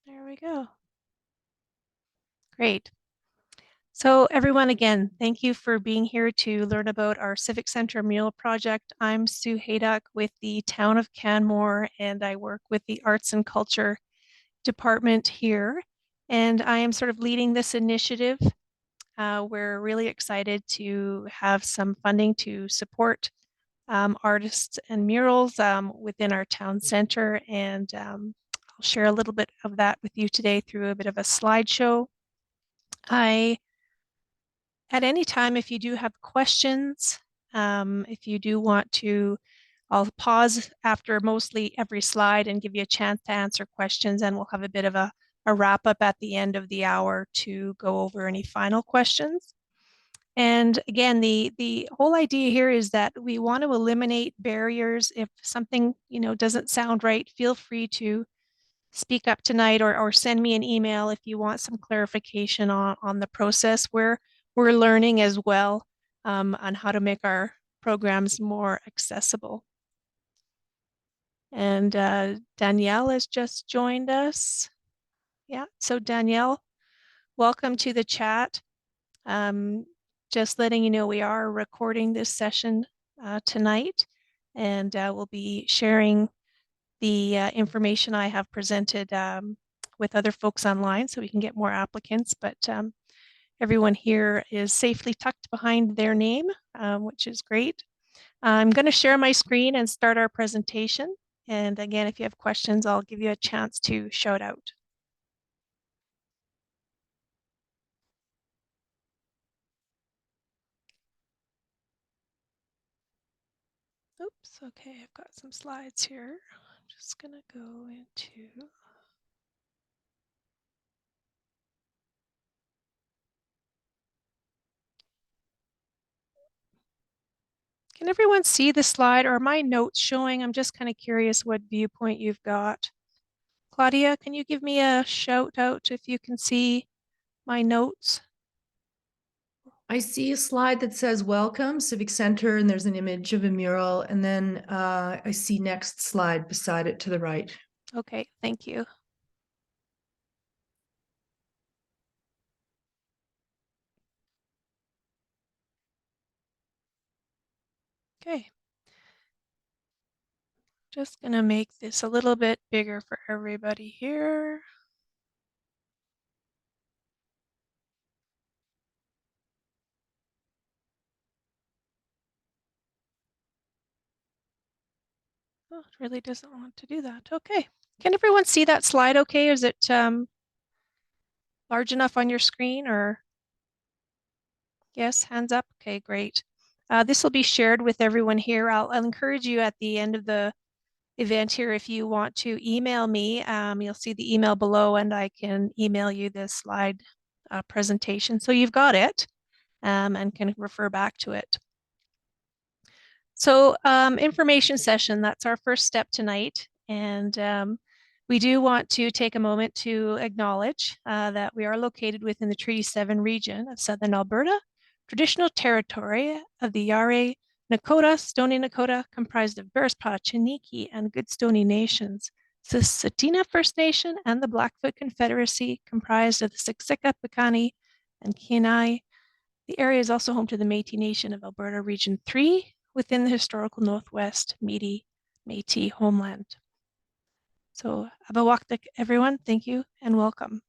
There we go. Great. So everyone, again, thank you for being here to learn about our Civic Centre Mural Project. I'm Sue Haydock with the Town of Canmore, and I work with the Arts and Culture Department here. And I am sort of leading this initiative. We're really excited to have some funding to support artists and murals within our town center. And I'll share a little bit of that with you today through a bit of a slideshow. At any time, if you do have questions, if you do want to, I'll pause after mostly every slide and give you a chance to answer questions, and we'll have a bit of a wrap up at the end of the hour to go over any final questions. And again, the whole idea here is that we want to eliminate barriers. If something, doesn't sound right, feel free to speak up tonight or send me an email if you want some clarification on the process. We're learning as well on how to make our programs more accessible. And Danielle has just joined us. Yeah, so Danielle, welcome to the chat. Just letting you know we are recording this session tonight, and we'll be sharing the information I have presented with other folks online so we can get more applicants, but everyone here is safely tucked behind their name, which is great. I'm going to share my screen and start our presentation. And again, if you have questions, I'll give you a chance to shout out. Oops, okay, I've got some slides here. I'm just going to go into... Can everyone see the slide, or are my notes showing? I'm just kind of curious what viewpoint you've got. Claudia, can you give me a shout out if you can see my notes? I see a slide that says welcome Civic Center, and there's an image of a mural, and then I see next slide beside it to the right. Okay, thank you. Okay. Just gonna make this a little bit bigger for everybody here. Oh, it really doesn't want to do that. Okay. Can everyone see that slide okay? Is it large enough on your screen, or? Yes, hands up. Okay, great. This will be shared with everyone here. I'll encourage you at the end of the event here, if you want to email me, you'll see the email below, and I can email you this slide presentation. So you've got it and can refer back to it. So information session, that's our first step tonight. And we do want to take a moment to acknowledge that we are located within the Treaty 7 region of Southern Alberta, traditional territory of the Yare Nakota, Stoney Nakota, comprised of Bearspaw, Chiniki, and Goodstoney nations, Susitna First Nation, and the Blackfoot Confederacy, comprised of the Siksika, Piikani, and Kainai. The area is also home to the Métis Nation of Alberta Region 3 within the historical Northwest Métis homeland. So, Abawaktik, everyone, thank you and welcome.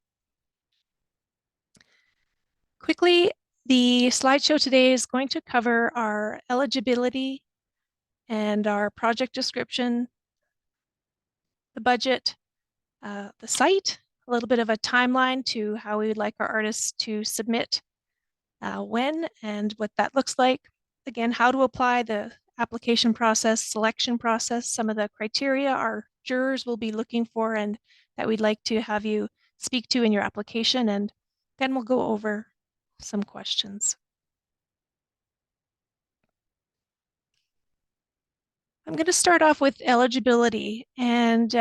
Quickly, the slideshow today is going to cover our eligibility and our project description, the budget, the site, a little bit of a timeline to how we would like our artists to submit, when and what that looks like. Again, how to apply, the application process, selection process, some of the criteria our jurors will be looking for and that we'd like to have you speak to in your application. And then we'll go over some questions. I'm going to start off with eligibility, and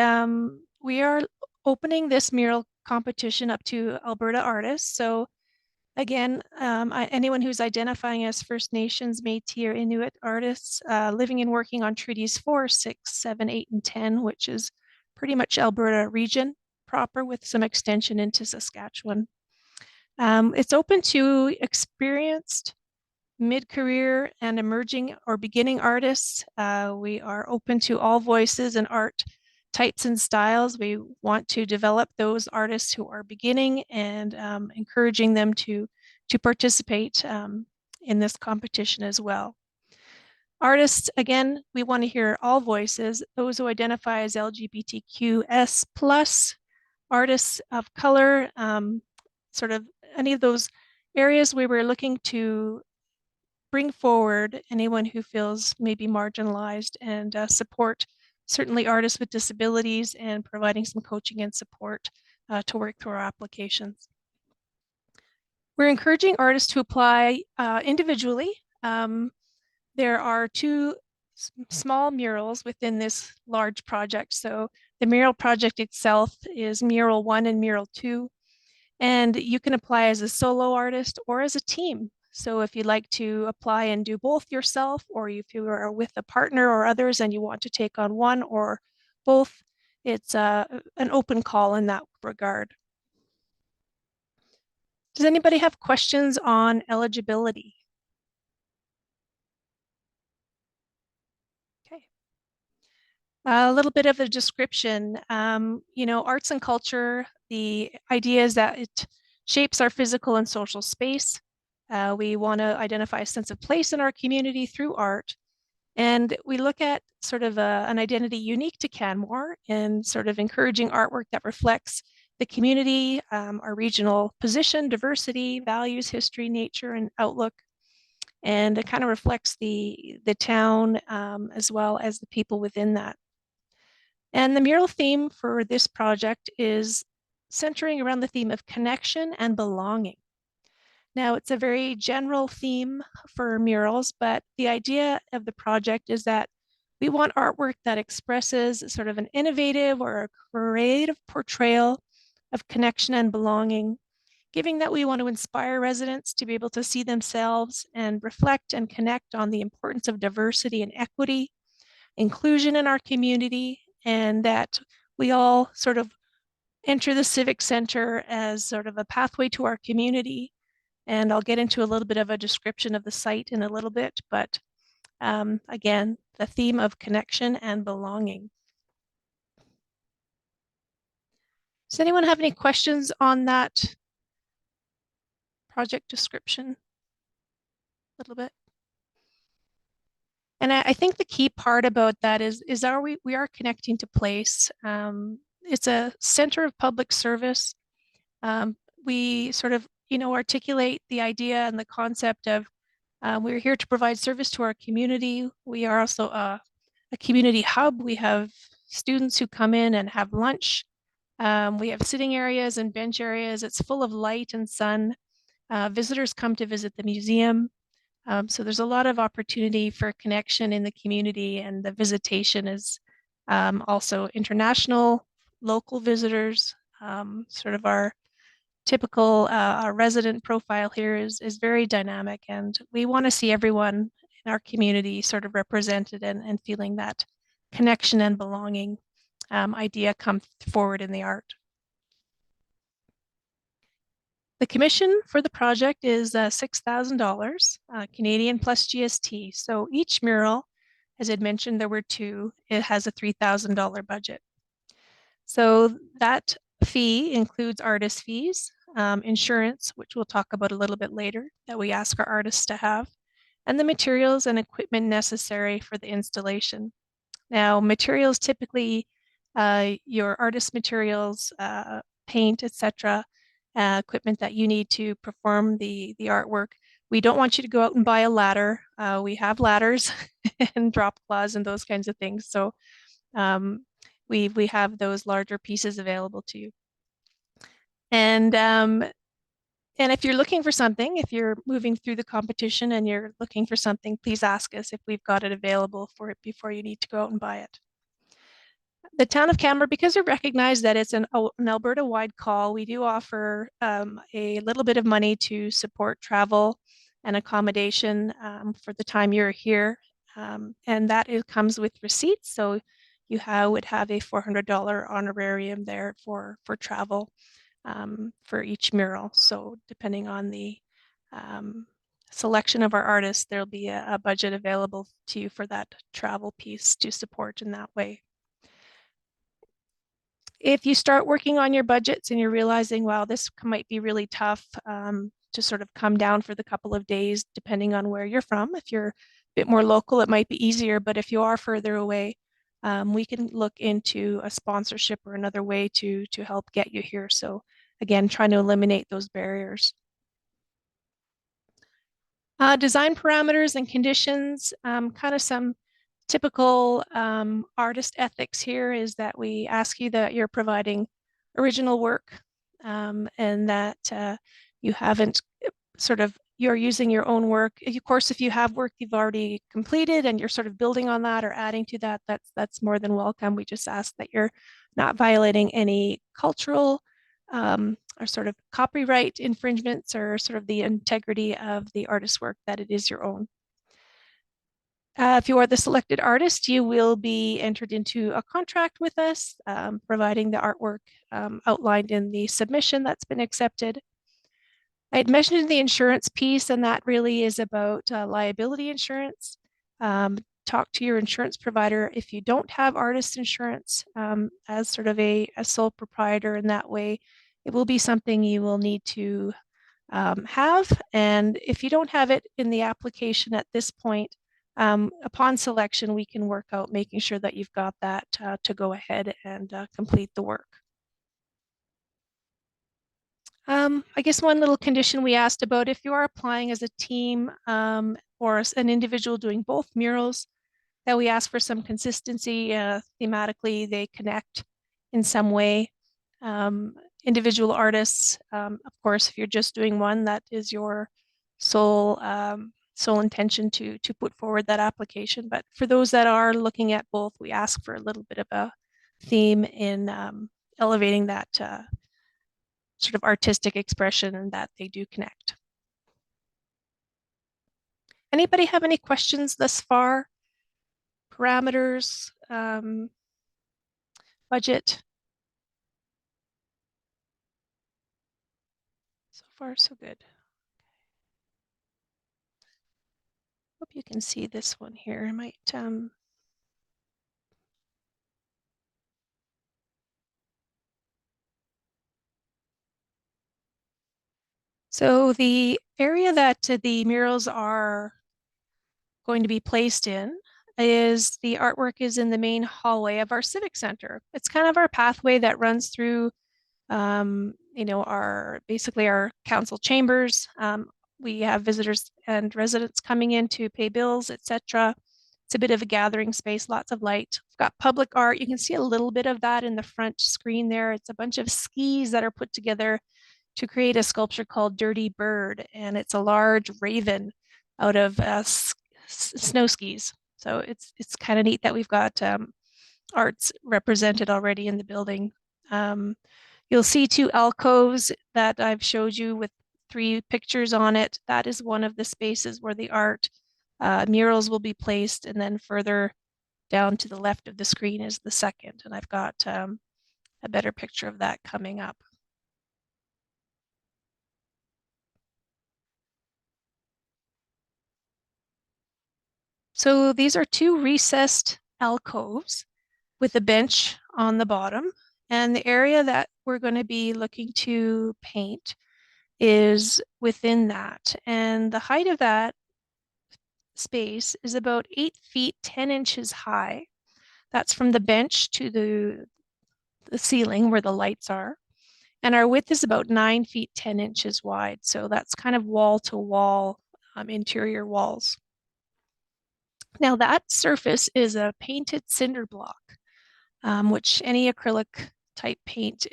we are opening this mural competition up to Alberta artists. So again, anyone who's identifying as First Nations, Métis, or Inuit artists living and working on treaties 4, 6, 7, 8, and 10, which is pretty much Alberta region. proper with some extension into Saskatchewan. It's open to experienced mid-career and emerging or beginning artists. We are open to all voices and art types and styles. We want to develop those artists who are beginning and encouraging them to participate in this competition as well. Artists, again, we want to hear all voices, those who identify as LGBTQS plus, artists of color, sort of any of those areas where we're looking to bring forward anyone who feels maybe marginalized and support certainly artists with disabilities and providing some coaching and support to work through our applications. We're encouraging artists to apply individually. There are two small murals within this large project. So the mural project itself is Mural 1 and Mural 2. And you can apply as a solo artist or as a team. So if you'd like to apply and do both yourself, or if you are with a partner or others and you want to take on one or both, it's an open call in that regard. Does anybody have questions on eligibility? Okay. A little bit of a description. Arts and culture, the idea is that it shapes our physical and social space. We want to identify a sense of place in our community through art. And we look at sort of an identity unique to Canmore and sort of encouraging artwork that reflects the community, our regional position, diversity, values, history, nature, and outlook. And it kind of reflects the town as well as the people within that. And the mural theme for this project is centering around the theme of connection and belonging. Now, it's a very general theme for murals, but the idea of the project is that we want artwork that expresses sort of an innovative or a creative portrayal of connection and belonging, giving that we want to inspire residents to be able to see themselves and reflect and connect on the importance of diversity and equity, inclusion in our community, and that we all sort of enter the Civic Centre as sort of a pathway to our community. And I'll get into a little bit of a description of the site in a little bit, but again, the theme of connection and belonging. Does anyone have any questions on that project description? A little bit. And I think the key part about that is we are connecting to place. It's a center of public service. We sort of articulate the idea and the concept of we're here to provide service to our community. We are also a community hub. We have students who come in and have lunch. We have sitting areas and bench areas. It's full of light and sun. Visitors come to visit the museum. So there's a lot of opportunity for connection in the community, and the visitation is also international, local visitors. Sort of our typical our resident profile here is very dynamic, and we want to see everyone in our community sort of represented and feeling that connection and belonging idea come forward in the art. The commission for the project is $6,000 Canadian plus GST. So each mural, as I'd mentioned, there were two, it has a $3,000 budget. So that fee includes artist fees, insurance, which we'll talk about a little bit later, that we ask our artists to have, and the materials and equipment necessary for the installation. Now, materials typically, your artist materials, paint, etc., equipment that you need to perform the artwork. We don't want you to go out and buy a ladder. We have ladders and drop cloths and those kinds of things. So we have those larger pieces available to you. And if you're looking for something, if you're moving through the competition and you're looking for something, please ask us if we've got it available for it before you need to go out and buy it. The town of Canmore, because we recognize that it's an Alberta-wide call, we do offer a little bit of money to support travel and accommodation for the time you're here. And that comes with receipts. So would have a $400 honorarium there for travel for each mural. So depending on the selection of our artists, there'll be a budget available to you for that travel piece to support in that way. If you start working on your budgets and you're realizing, wow, this might be really tough to sort of come down for the couple of days, depending on where you're from. If you're a bit more local, it might be easier, but if you are further away, we can look into a sponsorship or another way to help get you here. So again, trying to eliminate those barriers. Design parameters and conditions, kind of some typical artist ethics here is that we ask you that you're providing original work and that you haven't you're using your own work. Of course, if you have work you've already completed and you're sort of building on that or adding to that, that's more than welcome. We just ask that you're not violating any cultural or sort of copyright infringements or sort of the integrity of the artist's work, that it is your own. If you are the selected artist, you will be entered into a contract with us, providing the artwork outlined in the submission that's been accepted. I had mentioned the insurance piece, and that really is about liability insurance. Talk to your insurance provider if you don't have artist insurance as sort of a sole proprietor in that way. It will be something you will need to have. And if you don't have it in the application at this point, upon selection, we can work out making sure that you've got that to go ahead and complete the work. I guess one little condition we asked about, if you are applying as a team or an individual doing both murals, that we ask for some consistency thematically, they connect in some way. Individual artists, of course, if you're just doing one, that is your sole intention to put forward that application. But for those that are looking at both, we ask for a little bit of a theme in elevating that sort of artistic expression and that they do connect. Anybody have any questions thus far? Parameters, budget? So far, so good. Hope you can see this one here. I might So the area that the murals are going to be placed in is the artwork is in the main hallway of our Civic Center. It's kind of our pathway that runs through, basically our council chambers. We have visitors and residents coming in to pay bills, etc. It's a bit of a gathering space, lots of light. We've got public art. You can see a little bit of that in the front screen there. It's a bunch of skis that are put together to create a sculpture called Dirty Bird, and it's a large raven out of snow skis. So it's kind of neat that we've got arts represented already in the building. You'll see two alcoves that I've showed you with 3 pictures on it. That is one of the spaces where the art murals will be placed, and then further down to the left of the screen is the second, and I've got a better picture of that coming up. So these are 2 recessed alcoves with a bench on the bottom. And the area that we're going to be looking to paint is within that. And the height of that space is about 8 feet 10 inches high. That's from the bench to the ceiling where the lights are. And our width is about 9 feet 10 inches wide. So that's kind of wall to wall interior walls. Now that surface is a painted cinder block, which any acrylic type paint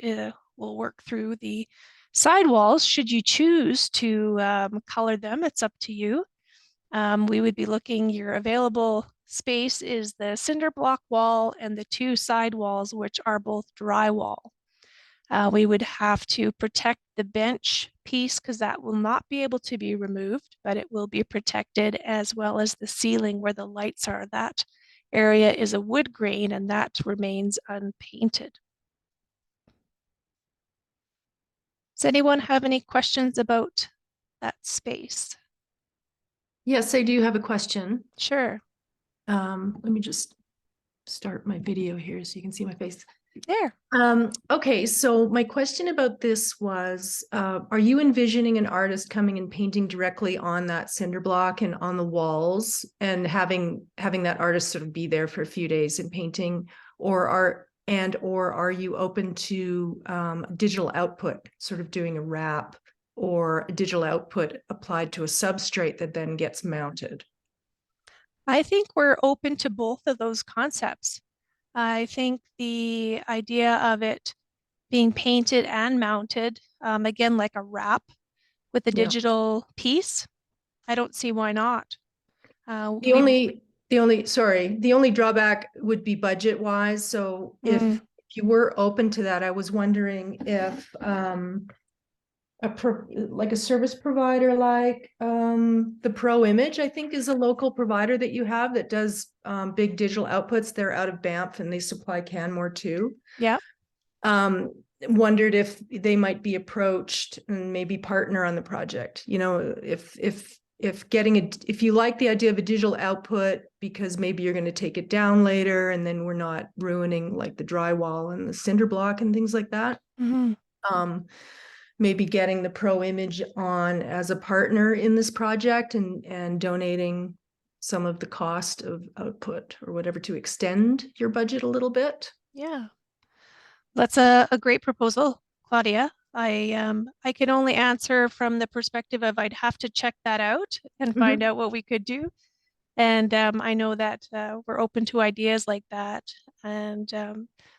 will work through. The sidewalls, should you choose to color them, it's up to you. We would be looking, your available space is the cinder block wall and the 2 side walls, which are both drywall. We would have to protect the bench piece because that will not be able to be removed, but it will be protected, as well as the ceiling where the lights are. That area is a wood grain, and that remains unpainted. Does anyone have any questions about that space? Yes, I do have a question. Sure. Let me just start my video here so you can see my face. There. Okay, so my question about this was, are you envisioning an artist coming and painting directly on that cinder block and on the walls and having that artist sort of be there for a few days and painting, or are you open to digital output, sort of doing a wrap or a digital output applied to a substrate that then gets mounted? I think we're open to both of those concepts. I think the idea of it being painted and mounted, again, like a wrap with a Yeah. digital piece, I don't see why not. The We only, the only drawback would be budget wise. So mm, if you were open to that, I was wondering if like a service provider like the Pro Image, I think is a local provider that you have that does big digital outputs. They're out of Banff and they supply Canmore too. yeah. Wondered if they might be approached and maybe partner on the project. You know, if you like the idea of a digital output because maybe you're going to take it down later and then we're not ruining like the drywall and the cinder block and things like that. Mhm. Maybe getting the Pro Image on as a partner in this project and donating some of the cost of output or whatever to extend your budget a little bit. Yeah. That's a great proposal, Claudia. I can only answer from the perspective of I'd have to check that out and find Mhm. out what we could do. And I know that we're open to ideas like that. And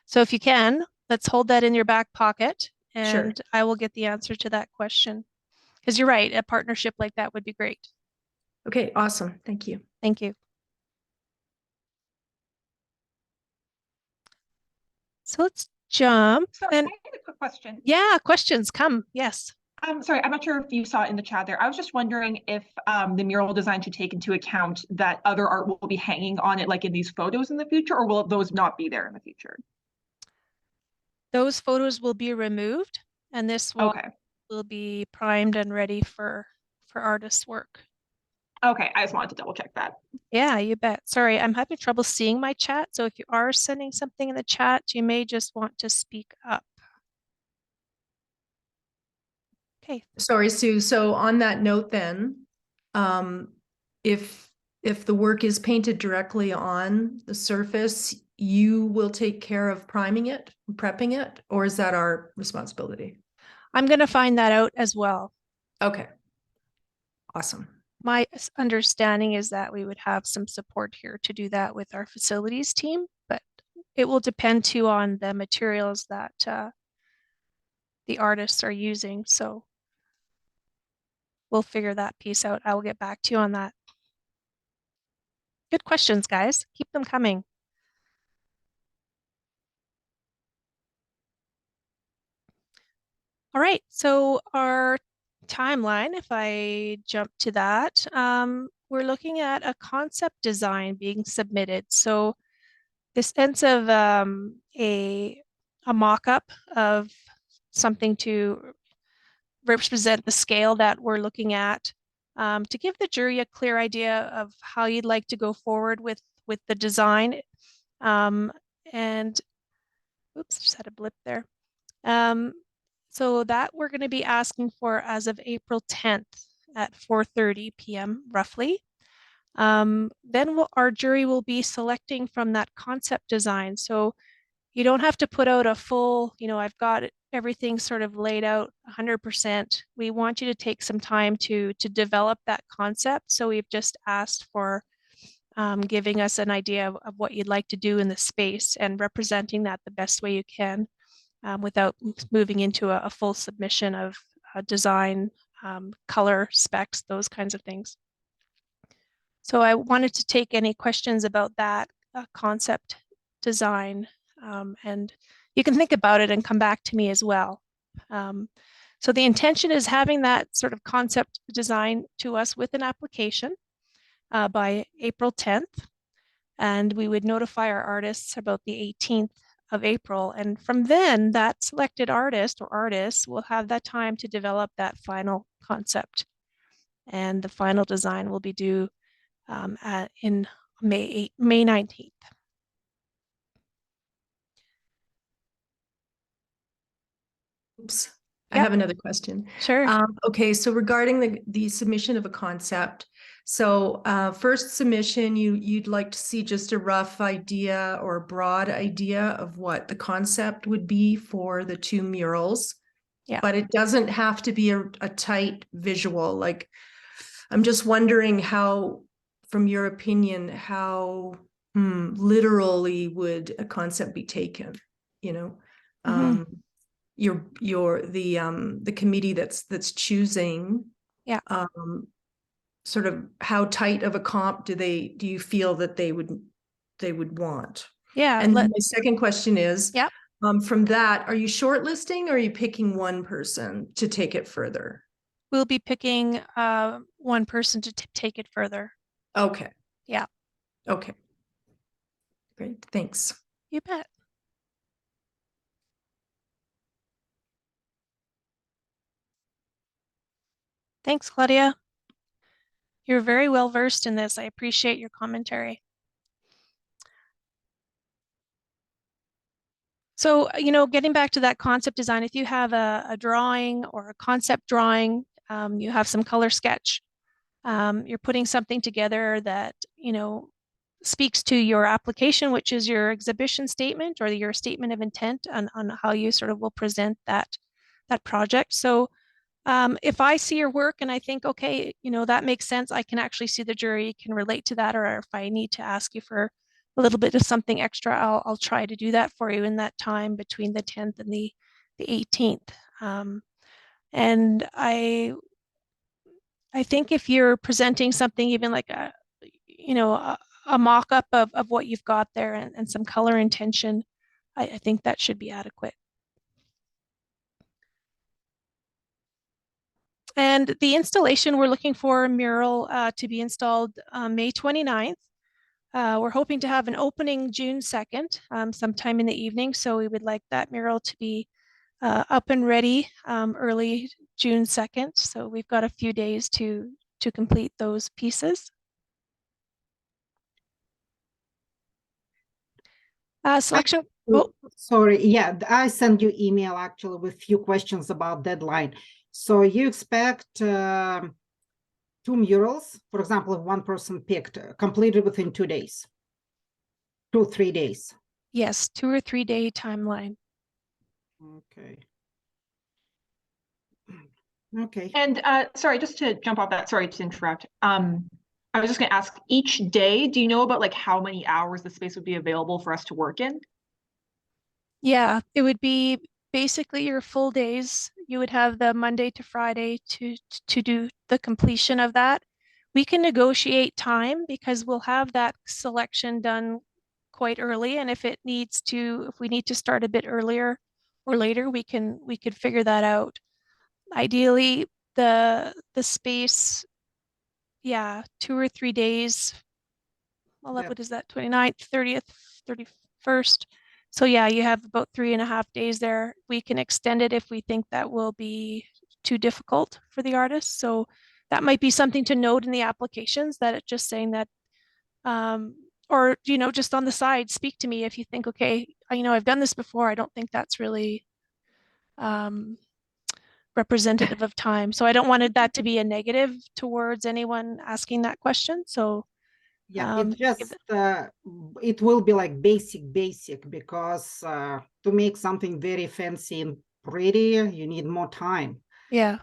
so if you can, let's hold that in your back pocket Sure. and I will get the answer to that question. Because you're right, a partnership like that would be great. Okay, awesome. Thank you. Thank you. So let's jump. So I And had a quick question. yeah, questions come. Yes. Sorry, I'm not sure if you saw it in the chat there. I was just wondering if the mural design should take into account that other art will be hanging on it, like in these photos in the future, or will those not be there in the future? Those photos will be removed and this wall Okay. will be primed and ready for artists' work. Okay, I just wanted to double check that. Yeah, you bet. Sorry, I'm having trouble seeing my chat. So if you are sending something in the chat, you may just want to speak up. Okay. Sorry, Sue. So on that note then, um, if the work is painted directly on the surface, you will take care of priming it, prepping it, or is that our responsibility? I'm going to find that out as well. Okay. Awesome. My understanding is that we would have some support here to do that with our facilities team, but it will depend too on the materials that the artists are using. So we'll figure that piece out. I will get back to you on that. Good questions, guys. Keep them coming. All right, so our timeline, if I jump to that, we're looking at a concept design being submitted. So this sense of a mock-up of something to represent the scale that we're looking at, to give the jury a clear idea of how you'd like to go forward with the design. And oops, just had a blip there. So that we're going to be asking for as of April 10th at 4:30 p.m. roughly. Then our jury will be selecting from that concept design. So you don't have to put out a full, I've got everything sort of laid out 100%. We want you to take some time to develop that concept. So we've just asked for giving us an idea of what you'd like to do in the space and representing that the best way you can, without moving into a full submission of design, color specs, those kinds of things. So I wanted to take any questions about that concept design, and you can think about it and come back to me as well. So the intention is having that sort of concept design to us with an application by April 10th. And we would notify our artists about the 18th of April. And from then, that selected artist or artists will have that time to develop that final concept. And the final design will be due in May 19th. Oops. I Yep. have another question. Sure. Okay, so regarding the submission of a concept, so first submission, you'd like to see just a rough idea or a broad idea of what the concept would be for the two murals. Yeah. But it doesn't have to be a tight visual. Like, I'm just wondering how, from your opinion, how literally would a concept be taken? You know, the committee that's choosing, Yeah. sort of how tight of a comp do you feel that they would want? Yeah. And my second question is, Yep. From that, are you shortlisting or are you picking one person to take it further? We'll be picking one person to take it further. Okay. Yeah. Okay. Great. Thanks. You bet. Thanks, Claudia. You're very well versed in this. I appreciate your commentary. So, getting back to that concept design, if you have a drawing or a concept drawing, you have some color sketch, you're putting something together that, speaks to your application, which is your exhibition statement or your statement of intent on how you sort of will present that project. So if I see your work and I think, okay, that makes sense, I can actually see the jury can relate to that, or if I need to ask you for a little bit of something extra, I'll try to do that for you in that time between the 10th and the 18th. And I think if you're presenting something even like a mock-up of what you've got there and some color intention, I think that should be adequate. And the installation, we're looking for a mural to be installed May 29th. We're hoping to have an opening June 2nd, sometime in the evening. So we would like that mural to be up and ready early June 2nd. So we've got a few days to complete those pieces. Selection. Oh, sorry. Yeah, I sent you email actually with few questions about deadline. So you expect two murals, for example, if one person picked, completed within 2 days, 2-3 days. Yes, 2 or 3 day timeline. Okay. Okay. And sorry, just to jump off that, sorry to interrupt. I was just going to ask, each day, do you know about like how many hours the space would be available for us to work in? Yeah, it would be basically your full days. You would have the Monday to Friday to do the completion of that. We can negotiate time because we'll have that selection done quite early. And if we need to start a bit earlier or later, we could figure that out. Ideally, the space, yeah, 2 or 3 days. Well, Yeah. what is that? 29th, 30th, 31st. So yeah, you have about 3.5 days there. We can extend it if we think that will be too difficult for the artist. So that might be something to note in the applications, that it's just saying that, or, just on the side, speak to me if you think, okay, I've done this before. I don't think that's really representative of time. So I don't want that to be a negative towards anyone asking that question. So yeah, it just it will be like basic because to make something very fancy and pretty, you need more time. Yeah.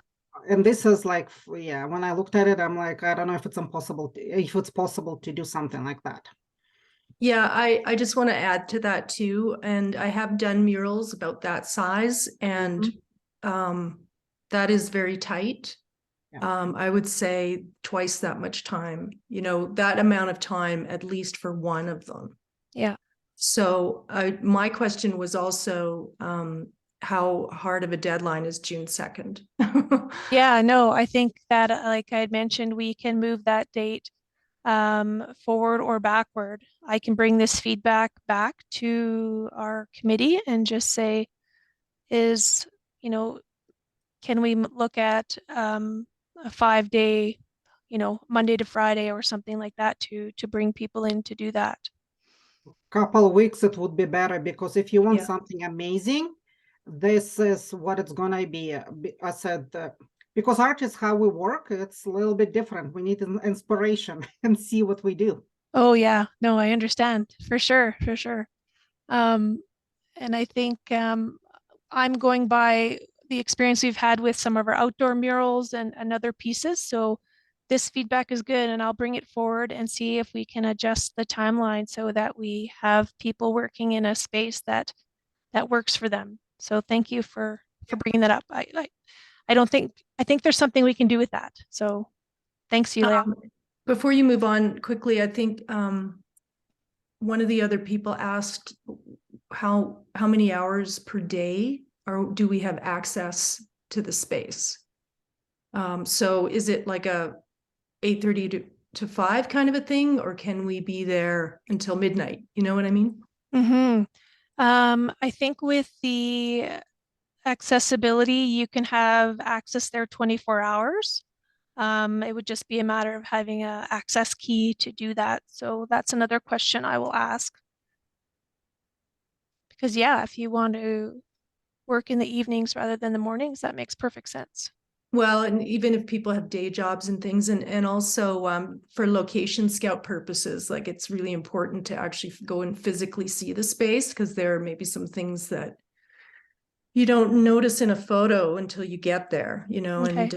And this is like, yeah, when I looked at it, I'm like, I don't know if it's possible to do something like that. Yeah, I just want to add to that too. And I have done murals about that size, and that is very tight. Yeah. I would say twice that much time, that amount of time at least for one of them. Yeah. So my question was also, how hard of a deadline is June 2nd? Yeah, no, I think that, like I had mentioned, we can move that date forward or backward. I can bring this feedback back to our committee and just say, is, you know, can we look at a 5-day, Monday to Friday or something like that to bring people in to do that? Couple of weeks it would be better, because if you want Yeah. something amazing, this is what it's gonna be. I said, because art is how we work, it's a little bit different. We need an inspiration and see what we do. Oh yeah, no, I understand for sure, for sure. Um, and I think I'm going by the experience we've had with some of our outdoor murals and other pieces. So this feedback is good, and I'll bring it forward and see if we can adjust the timeline so that we have people working in a space that works for them. So thank you for bringing that up. I don't think I think there's something we can do with that. So thanks, Yulia. Before you move on quickly, I think one of the other people asked how many hours per day or do we have access to the space? So is it like a 8:30 to 5 kind of a thing, or can we be there until midnight? You know what I mean? Mm-hmm. I think with the accessibility, you can have access there 24 hours. It would just be a matter of having a access key to do that. So that's another question I will ask. Because yeah, if you want to work in the evenings rather than the mornings, that makes perfect sense. Well, and even if people have day jobs and things, and also for location scout purposes, like it's really important to actually go and physically see the space, because there may be some things that you don't notice in a photo until you get there, Okay. and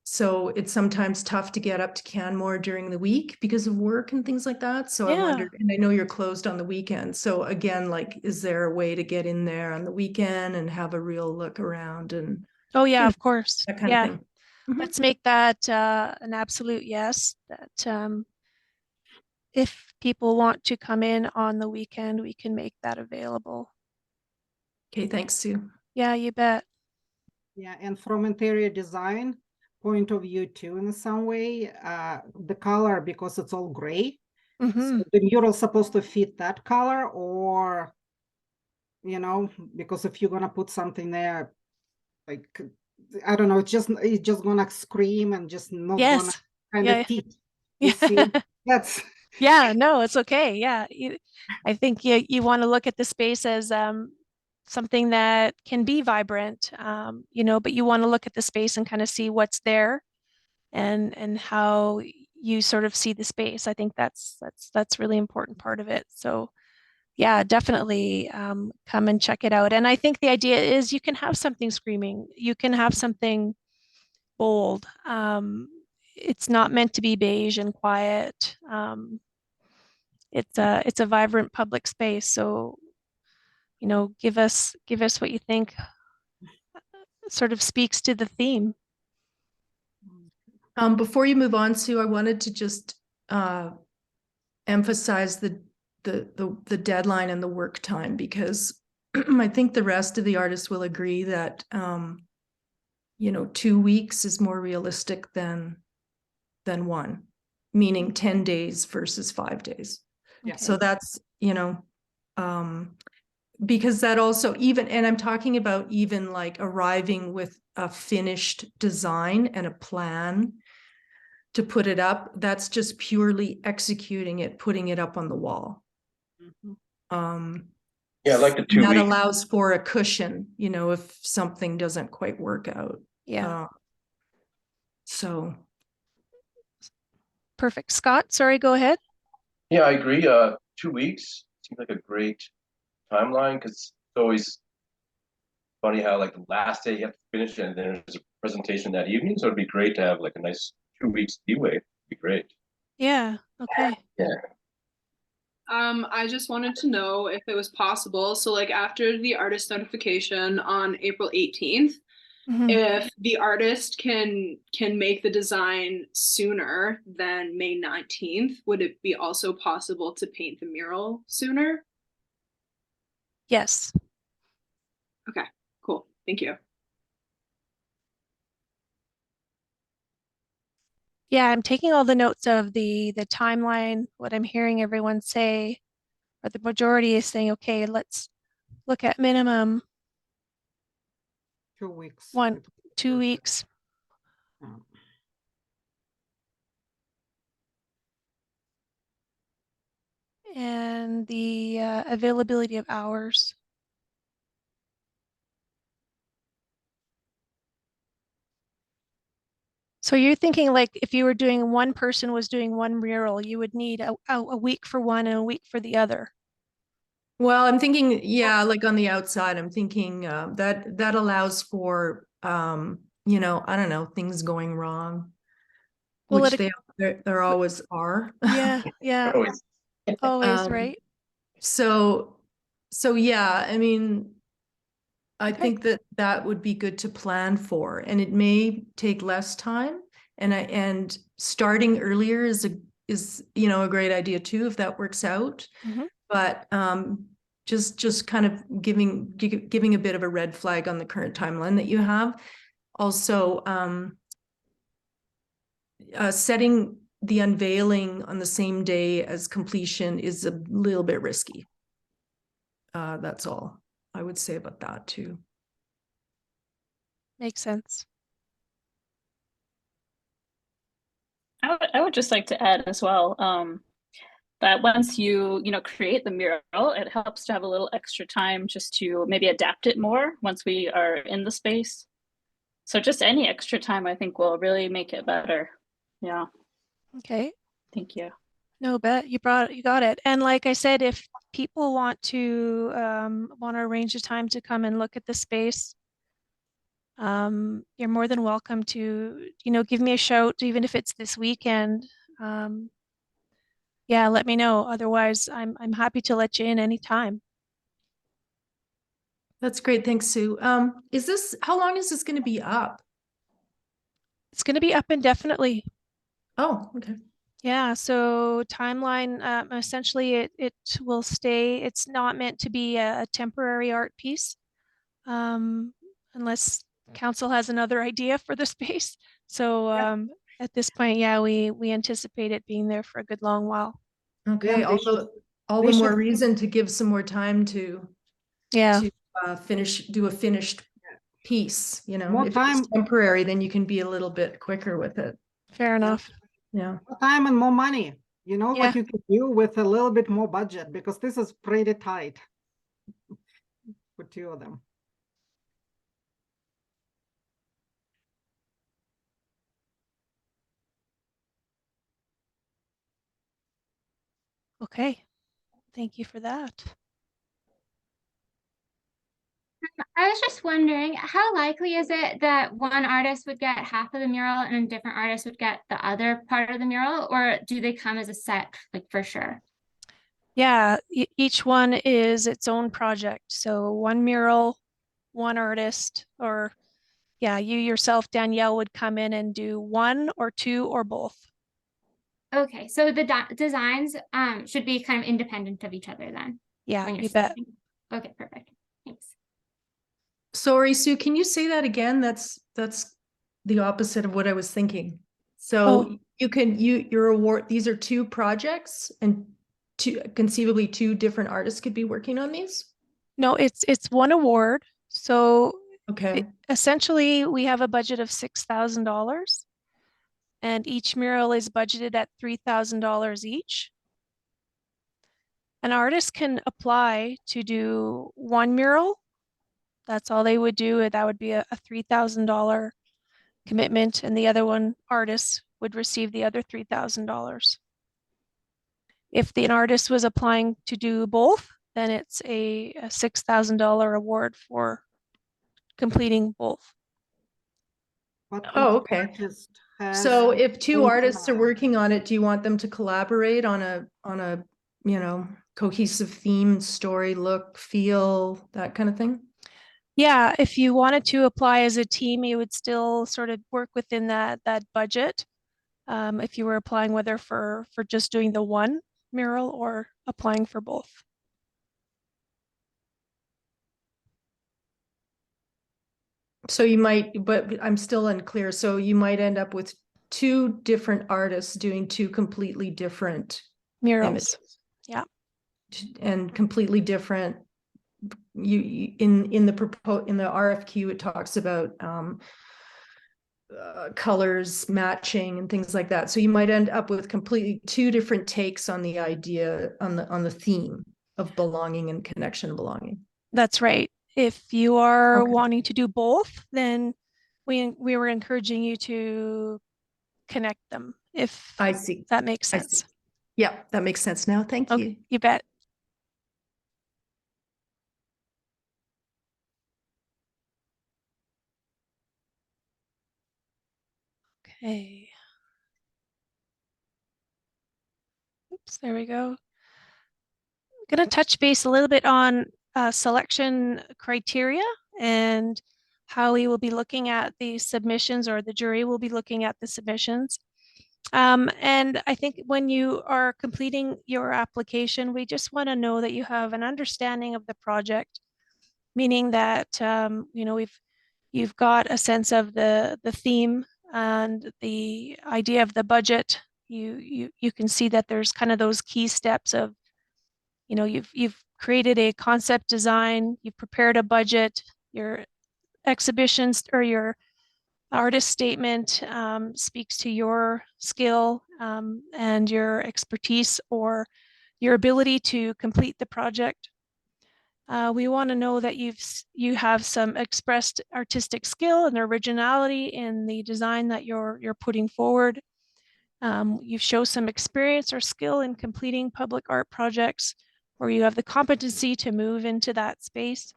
so it's sometimes tough to get up to Canmore during the week because of work and things like that. So I Yeah. wondered, and I know you're closed on the weekend. So again, like, is there a way to get in there on the weekend and have a real look around and Oh yeah, of course. that kind Yeah. of thing? Mhm. Let's make that an absolute yes. That if people want to come in on the weekend, we can make that available. Okay, thanks, Sue. Yeah, you bet. Yeah, and from interior design point of view too, in some way, the color, because it's all gray. Mm-hmm. So the mural supposed to fit that color, or, because if you're gonna put something there, like, I don't know, it's just gonna scream and just not gonna Yes. kind Yeah. of fit. You see, that's Yeah, no, it's okay. Yeah. I think you want to look at the space as something that can be vibrant, but you want to look at the space and kind of see what's there and how you sort of see the space. I think that's really important part of it. So yeah, definitely come and check it out. And I think the idea is you can have something screaming, you can have something bold. It's not meant to be beige and quiet. It's a vibrant public space. So, give us what you think sort of speaks to the theme. Before you move on, Sue, I wanted to just emphasize the deadline and the work time, because I think the rest of the artists will agree that 2 weeks is more realistic than one, meaning 10 days versus 5 days. Yeah. Okay. So that's, because that also, even, and I'm talking about even like arriving with a finished design and a plan to put it up, that's just purely executing it, putting it up on the wall. Yeah, I like the 2 That weeks. allows for a cushion, if something doesn't quite work out. Yeah. So Perfect. Scott, sorry, go ahead. Yeah, I agree. 2 weeks seems like a great timeline, because it's always funny how like the last day you have to finish it and then there's a presentation that evening. So it'd be great to have like a nice 2 weeks leeway. It'd be great. Yeah. Okay. Yeah. I just wanted to know if it was possible. So like after the artist notification on April 18th, Mhm. if the artist can make the design sooner than May 19th, would it be also possible to paint the mural sooner? Yes. Okay, cool. Thank you. Yeah, I'm taking all the notes of the timeline, what I'm hearing everyone say, or the majority is saying, okay, let's look at minimum 2 weeks. 1, It- 2 weeks. Yeah. And the availability of hours. So you're thinking like if you were doing one person was doing one mural, you would need a week for one and a week for the other. Well, I'm thinking, yeah, like on the outside, I'm thinking that allows for you know, I don't know, things going wrong, Well, which there always are. yeah, yeah, Always. always, Um, right? So yeah, I mean, I Okay. think that would be good to plan for, and it may take less time. And starting earlier is you know, a great idea too, if that works out. Mhm. But just kind of giving a bit of a red flag on the current timeline that you have. Also, setting the unveiling on the same day as completion is a little bit risky. That's all I would say about that too. Makes sense. I would just like to add as well, that once you know, create the mural, it helps to have a little extra time just to maybe adapt it more once we are in the space. So just any extra time I think will really make it better. Yeah, Okay. thank you. No, bet you got it. And like I said, if people want to arrange a time to come and look at the space, you're more than welcome to, give me a shout, even if it's this weekend. Um, yeah, let me know. Otherwise, I'm happy to let you in anytime. That's great. Thanks, Sue. How long is this going to be up? It's going to be up indefinitely. Oh, okay. Yeah, so timeline, essentially it will stay. It's not meant to be a temporary art piece, unless council has another idea for the space. So at this point, yeah, we anticipate it being there for a good long while. Okay. Then All they the more should- reason to give some more time to Yeah, do a finished piece. You know, More if time. it's temporary, then you can be a little bit quicker with it. fair enough. Yeah. more time and more money. You know Yeah. what you can do with a little bit more budget, because this is pretty tight for two of them. Okay. Thank you for that. I was just wondering, how likely is it that one artist would get half of the mural and a different artist would get the other part of the mural, or do they come as a set, like for sure? Yeah, each one is its own project. So one mural, one artist, or yeah, you yourself, Danielle, would come in and do one or two or both. Okay, so the designs should be kind of independent of each other then. Yeah, when you're you bet. starting. Okay, perfect. Thanks. Sorry, Sue, can you say that again? That's the opposite of what I was thinking. So Oh. your award, these are two projects, and conceivably two different artists could be working on these? No, it's one award. So Okay. essentially we have a budget of $6,000 and each mural is budgeted at $3,000 each. An artist can apply to do one mural. That's all they would do. That would be a $3,000 commitment, and the other one artist would receive the other $3,000. If an artist was applying to do both, then it's a $6,000 award for completing both. But Oh, each okay. artist has So if two own artists are style. working on it, do you want them to collaborate on a, you know, cohesive theme, story, look, feel, that kind of thing? Yeah, if you wanted to apply as a team, you would still sort of work within that budget. If you were applying whether for just doing the one mural or applying for both. So you might, but I'm still unclear. So you might end up with two different artists doing two completely different Murals. images. Yeah. And completely different. In the RFQ, it talks about colors matching and things like that. So you might end up with completely two different takes on the idea, on the theme of belonging and connection and belonging. That's right. If you are Okay. wanting to do both, then we were encouraging you to connect them, if I see. that makes I sense. see. Yeah, that makes sense now. Thank you. Okay, you bet. Okay. Oops, there we go. Going to touch base a little bit on selection criteria and how we will be looking at the submissions, or the jury will be looking at the submissions. And I think when you are completing your application, we just want to know that you have an understanding of the project, meaning that you've got a sense of the theme and the idea of the budget. You can see that there's kind of those key steps of, you've created a concept design, you've prepared a budget, your exhibitions or your artist statement speaks to your skill and your expertise, or your ability to complete the project. We want to know that you have some expressed artistic skill and originality in the design that you're putting forward. You show some experience or skill in completing public art projects, or you have the competency to move into that space.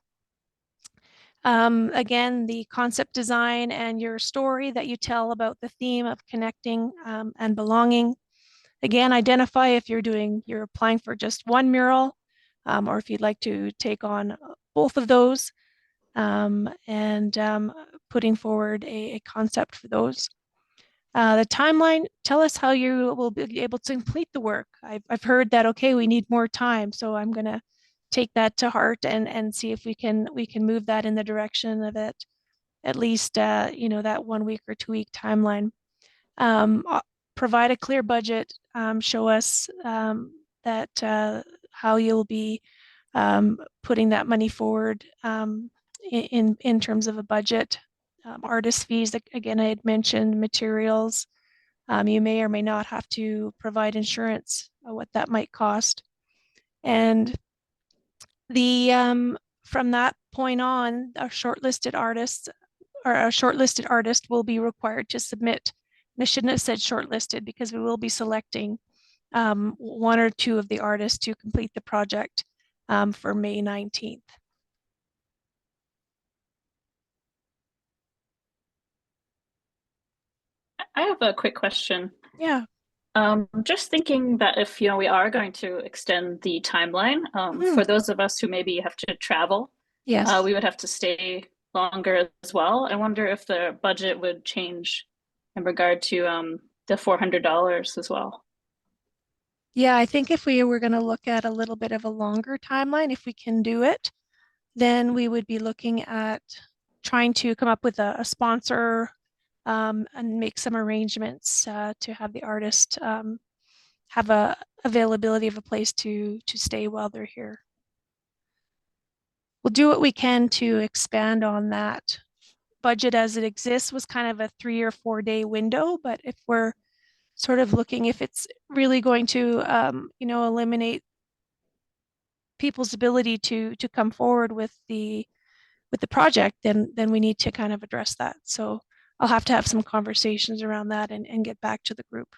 Again, the concept design and your story that you tell about the theme of connecting and belonging. Again, identify if you're applying for just one mural, or if you'd like to take on both of those, and putting forward a concept for those. The timeline, tell us how you will be able to complete the work. I've heard that, okay, we need more time, so I'm going to take that to heart and see if we can move that in the direction of it, at least that 1 week or 2 week timeline. Provide a clear budget. Show us that how you'll be putting that money forward in terms of a budget. Artist fees, again, I had mentioned materials. You may or may not have to provide insurance, what that might cost. And from that point on, a shortlisted artist will be required to submit. And I shouldn't have said shortlisted, because we will be selecting one or two of the artists to complete the project for May 19th. I have a quick question. Yeah. Just thinking that if we are going to extend the timeline, for those of us who maybe have to travel, Yes. we would have to stay longer as well. I wonder if the budget would change in regard to the $400 as well. Yeah, I think if we were going to look at a little bit of a longer timeline, if we can do it, then we would be looking at trying to come up with a sponsor and make some arrangements to have the artist have a availability of a place to stay while they're here. We'll do what we can to expand on that. Budget as it exists was kind of a 3 or 4 day window, but if we're sort of looking if it's really going to eliminate people's ability to come forward with the project, then we need to kind of address that. So I'll have to have some conversations around that and get back to the group.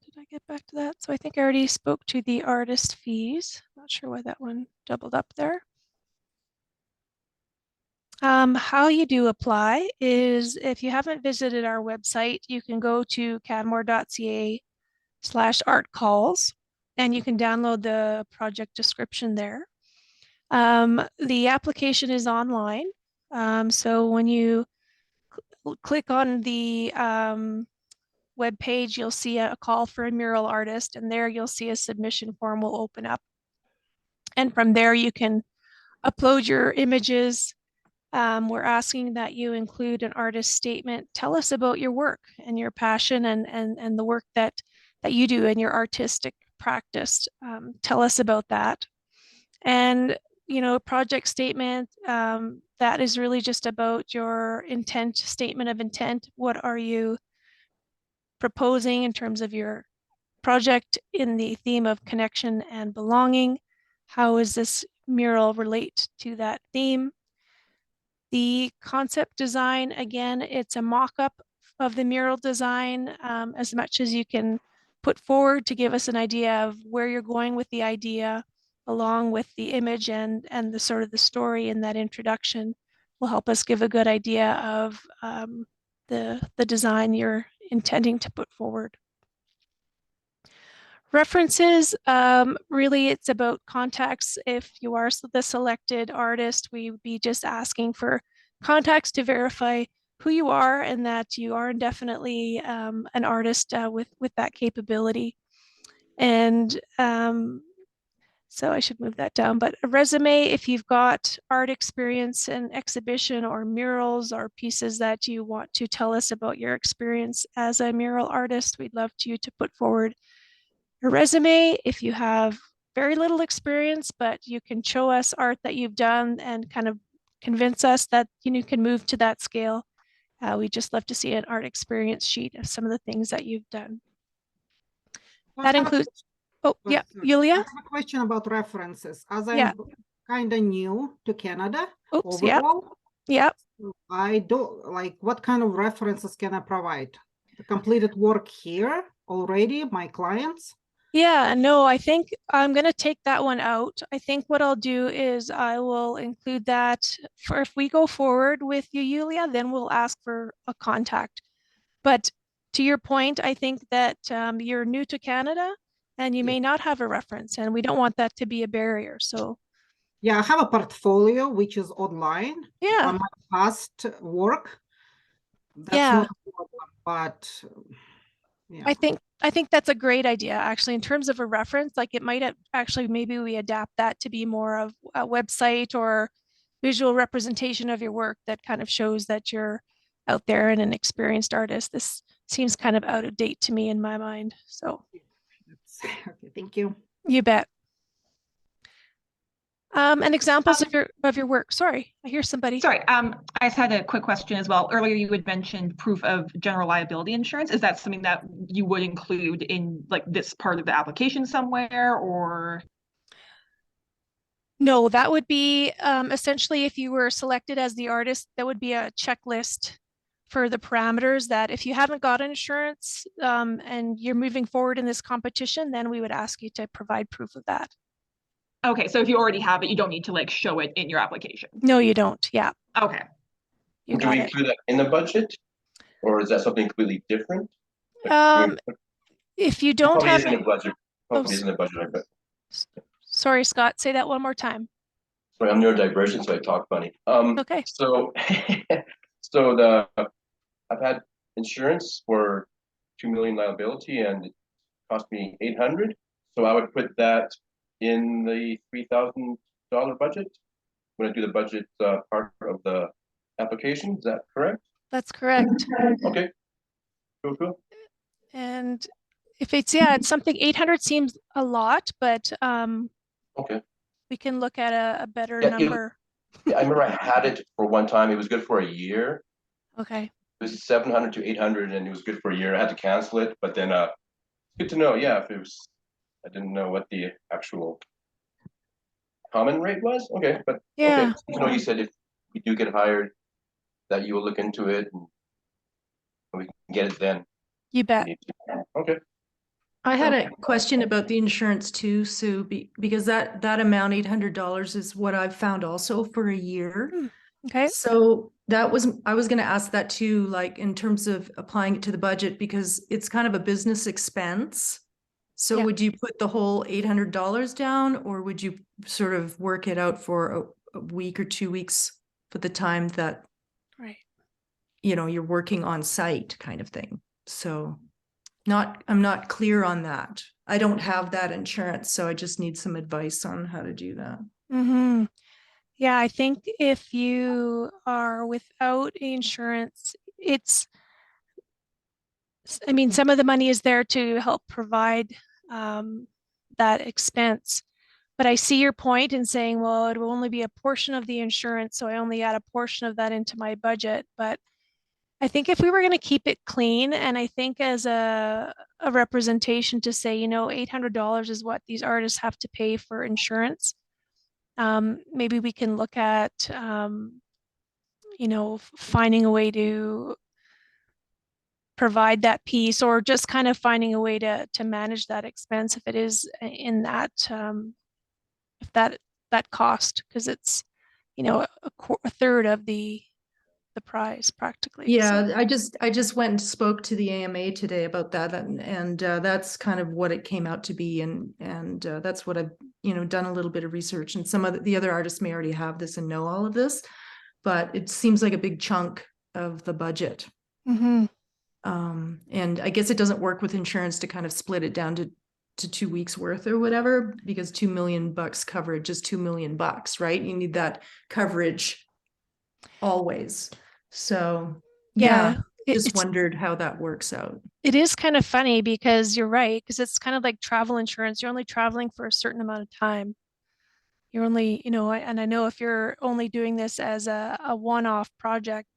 Did I get back to that? So I think I already spoke to the artist fees. Not sure why that one doubled up there. How you do apply is, if you haven't visited our website, you can go to canmore.ca/art calls, and you can download the project description there. The application is online. So when you click on the web page, you'll see a call for a mural artist, and there you'll see a submission form will open up. And from there, you can upload your images. We're asking that you include an artist statement. Tell us about your work and your passion and the work that you do in your artistic practice. Tell us about that. And, project statement, that is really just about your intent, statement of intent. What are you proposing in terms of your project in the theme of connection and belonging? How does this mural relate to that theme? The concept design, again, it's a mock-up of the mural design, as much as you can put forward to give us an idea of where you're going with the idea, along with the image and the sort of the story in that introduction will help us give a good idea of the design you're intending to put forward. References, really it's about contacts. If you are the selected artist, we would be just asking for contacts to verify who you are and that you are definitely an artist with that capability. And so I should move that down, but a resume, if you've got art experience and exhibition or murals or pieces that you want to tell us about your experience as a mural artist, we'd love you to put forward your resume. If you have very little experience, but you can show us art that you've done and kind of convince us that you can move to that scale. We just love to see an art experience sheet of some of the things that you've done. That includes, oh yeah, Yulia? I have a question about references. As I'm Yeah. kind of new to Canada Oops, yeah. overall, Yeah. I don't like, what kind of references can I provide? The completed work here already, my clients? Yeah, no, I think I'm going to take that one out. I think what I'll do is I will include that for if we go forward with you, Yulia, then we'll ask for a contact. But to your point, I think that you're new to Canada and you may not have a reference, and we don't want that to be a barrier. So yeah, I have a portfolio which is online yeah, on my past work. That's yeah. not a problem, but yeah. I think that's a great idea, actually, in terms of a reference. Like it might actually, maybe we adapt that to be more of a website or visual representation of your work that kind of shows that you're out there and an experienced artist. This seems kind of out of date to me in my mind. So Okay, thank you. you bet. And examples of your work. Sorry, I hear somebody. Sorry, I just had a quick question as well. Earlier, you had mentioned proof of general liability insurance. Is that something that you would include in like this part of the application somewhere, or? No, that would be essentially if you were selected as the artist, that would be a checklist for the parameters that if you haven't got insurance and you're moving forward in this competition, then we would ask you to provide proof of that. Okay, so if you already have it, you don't need to like show it in your application. No, you don't. Yeah. Okay. You Do got we it. include that in the budget, or is that something completely different? If you don't Probably have isn't in the budget. Probably Oh, isn't in the budget, I bet. sorry, Scott, say that one more time. Sorry, I'm neurodivergent, so I talk funny. Okay. So, I've had insurance for 2 million liability, and it cost me 800. So I would put that in the $3,000 budget when I do the budget part of the application. Is that correct? That's correct. Okay. Cool. And if it's something 800 seems a lot, but Okay. we can look at a better Yeah, number. I remember I had it for one time. It was good for a year. Okay. It was 700 to 800, and it was good for a year. I had to cancel it, but then good to know. Yeah, if it was, I didn't know what the actual common rate was. Okay, but Yeah. okay. You said if we do get hired, that you will look into it and we can get it then. You bet. Okay. I had a question about the insurance too, Sue, because that amount, $800, is what I've found also for a year. Okay. So I was going to ask that too, like in terms of applying it to the budget, because it's kind of a business expense. So Yeah. would you put the whole $800 down, or would you sort of work it out for a week or 2 weeks for the time that, right, you're working on site kind of thing? So I'm not clear on that. I don't have that insurance, so I just need some advice on how to do that. Mm-hmm. Yeah, I think if you are without insurance, I mean, some of the money is there to help provide that expense. But I see your point in saying, well, it will only be a portion of the insurance, so I only add a portion of that into my budget. But I think if we were going to keep it clean, and I think as a representation to say, you know, $800 is what these artists have to pay for insurance. Maybe we can look at, you know, finding a way to provide that piece, or just kind of finding a way to manage that expense if it is in that if that cost, because it's, you know, a third of the price practically. Yeah, So. I just went and spoke to the AMA today about that, and that's kind of what it came out to be, and that's what I've, you know, done a little bit of research, and some of the other artists may already have this and know all of this, but it seems like a big chunk of the budget. Mm-hmm. And I guess it doesn't work with insurance to kind of split it down to 2 weeks worth or whatever, because $2 million coverage is $2 million, right? You need that coverage always. So yeah, just wondered how that works out. It is kind of funny because you're right, because it's kind of like travel insurance. You're only traveling for a certain amount of time. You're only, you know, and I know if you're only doing this as a one-off project,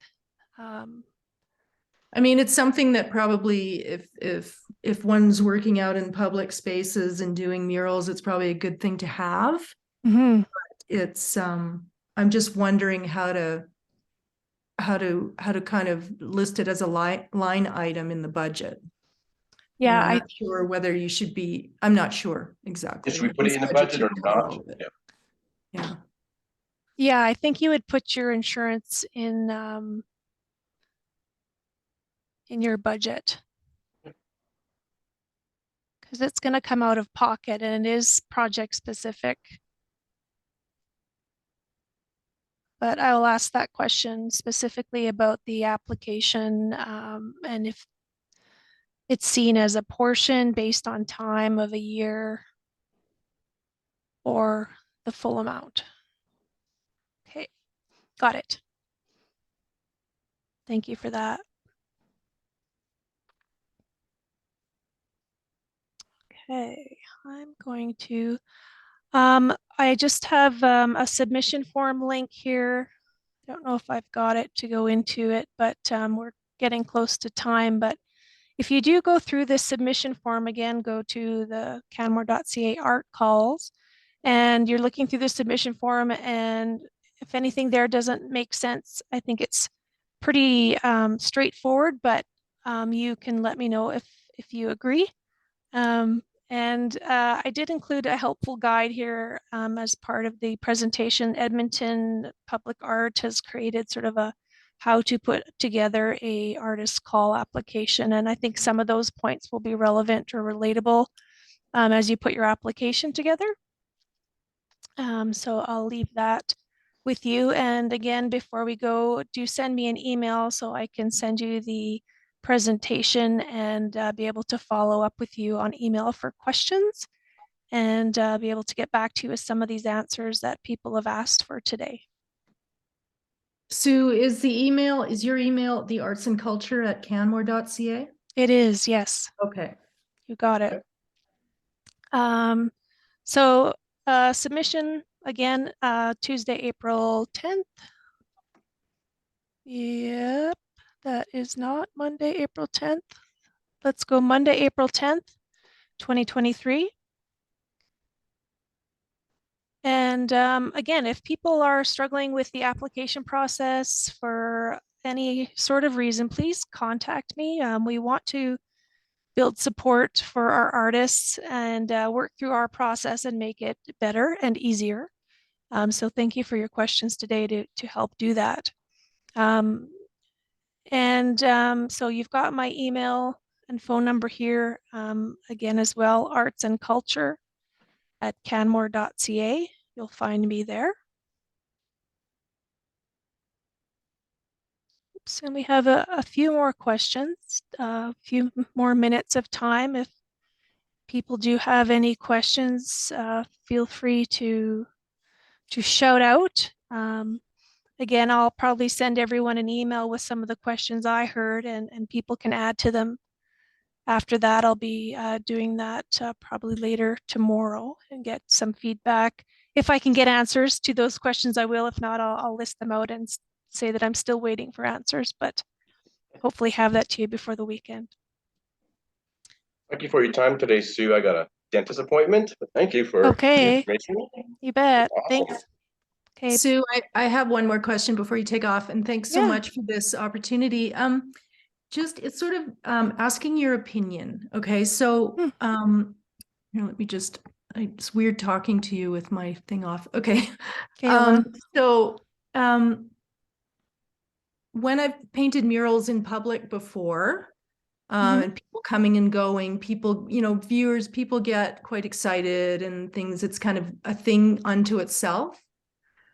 I mean, it's something that probably if one's working out in public spaces and doing murals, it's probably a good thing to have. mm-hmm. It's I'm just wondering how to kind of list it as a line item in the budget. Yeah, I'm not sure whether you should be, I'm not sure exactly. Should we put it in the budget or not? Yeah. Yeah. Yeah, I think you would put your insurance in your budget, because it's going to come out of pocket and it is project specific. But I will ask that question specifically about the application, and if it's seen as a portion based on time of a year or the full amount. Okay, got it. Thank you for that. Okay, I'm going to, I just have a submission form link here. I don't know if I've got it to go into it, but we're getting close to time. But if you do go through this submission form, again, go to the canmore.ca art calls, and you're looking through the submission form, and if anything there doesn't make sense, I think it's pretty straightforward, but you can let me know if you agree. And I did include a helpful guide here as part of the presentation. Edmonton Public Art has created sort of a how to put together a artist call application. And I think some of those points will be relevant or relatable as you put your application together. So I'll leave that with you. And again, before we go, do send me an email so I can send you the presentation and be able to follow up with you on email for questions, and be able to get back to you with some of these answers that people have asked for today. Sue, is your email the artsandculture@canmore.ca? It is, yes. Okay. You got it. So submission again, Tuesday, April 10th. Yep, that is not Monday, April 10th. Let's go Monday, April 10th, 2023. And again, if people are struggling with the application process for any sort of reason, please contact me. We want to build support for our artists and work through our process and make it better and easier. So thank you for your questions today to help do that. So you've got my email and phone number here again as well, artsandculture@canmore.ca. You'll find me there. Oops, and we have a few more questions, a few more minutes of time if people do have any questions, feel free to shout out. Again, I'll probably send everyone an email with some of the questions I heard, and people can add to them. After that, I'll be doing that probably later tomorrow and get some feedback. If I can get answers to those questions, I will. If not, I'll list them out and say that I'm still waiting for answers, but hopefully have that to you before the weekend. Thank you for your time today, Sue. I got a dentist appointment, but thank you for the Okay, information. you bet. Awesome. Thanks. Okay. Sue, I have one more question before you take off, and thanks so Yeah. much for this opportunity. Just it's sort of asking your opinion. Okay, so here, let me just. It's weird talking to you with my thing off. Okay, Okay, so when I've painted murals in public before, and people coming and going, people, viewers, people get quite excited and things. It's kind of a thing unto itself.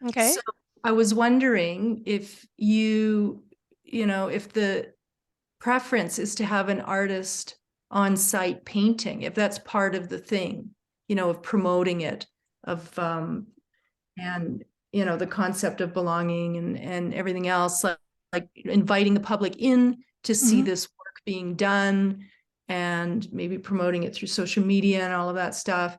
okay. So I was wondering if if the preference is to have an artist on site painting, if that's part of the thing, of promoting it, of and the concept of belonging and everything else, like inviting the public in to see this work being done and maybe promoting it through social media and all of that stuff.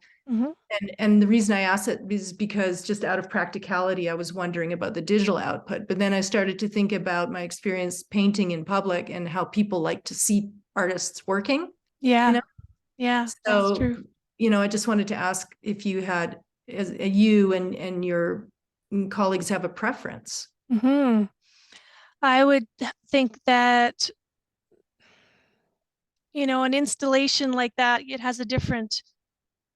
And the reason I asked it is because just out of practicality, I was wondering about the digital output. But then I started to think about my experience painting in public and how people like to see artists working. Yeah. Yeah, So, that's true. I just wanted to ask if you had, as you and your colleagues have a preference. I would think that, an installation like that, it has a different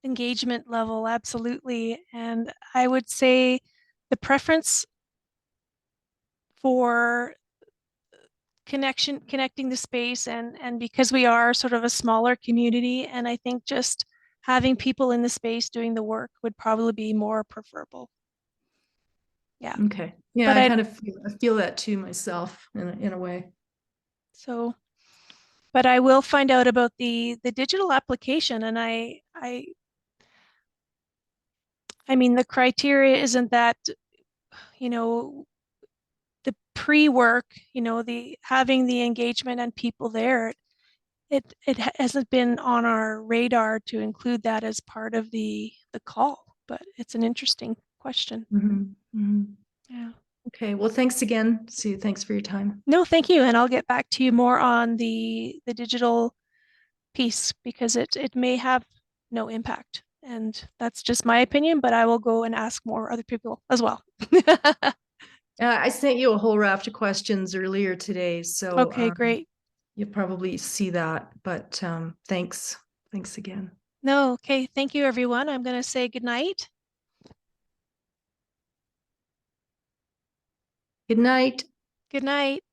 engagement level, absolutely. And I would say the preference for connecting the space, and because we are sort of a smaller community, and I think just having people in the space doing the work would probably be more preferable. Yeah. Okay. Yeah, But I I- kind of feel that too myself in a way. So, but I will find out about the digital application, and I mean, the criteria isn't that, the pre-work, the having the engagement and people there, it hasn't been on our radar to include that as part of the call, but it's an interesting question. Yeah. Okay. Well, thanks again, Sue. Thanks for your time. No, thank you. And I'll get back to you more on the digital piece, because it may have no impact. And that's just my opinion, but I will go and ask more other people as well. I sent you a whole raft of questions earlier today, so Okay, great. you'll probably see that, but thanks again. No, okay. Thank you, everyone. I'm going to say good night. Good night. Good night.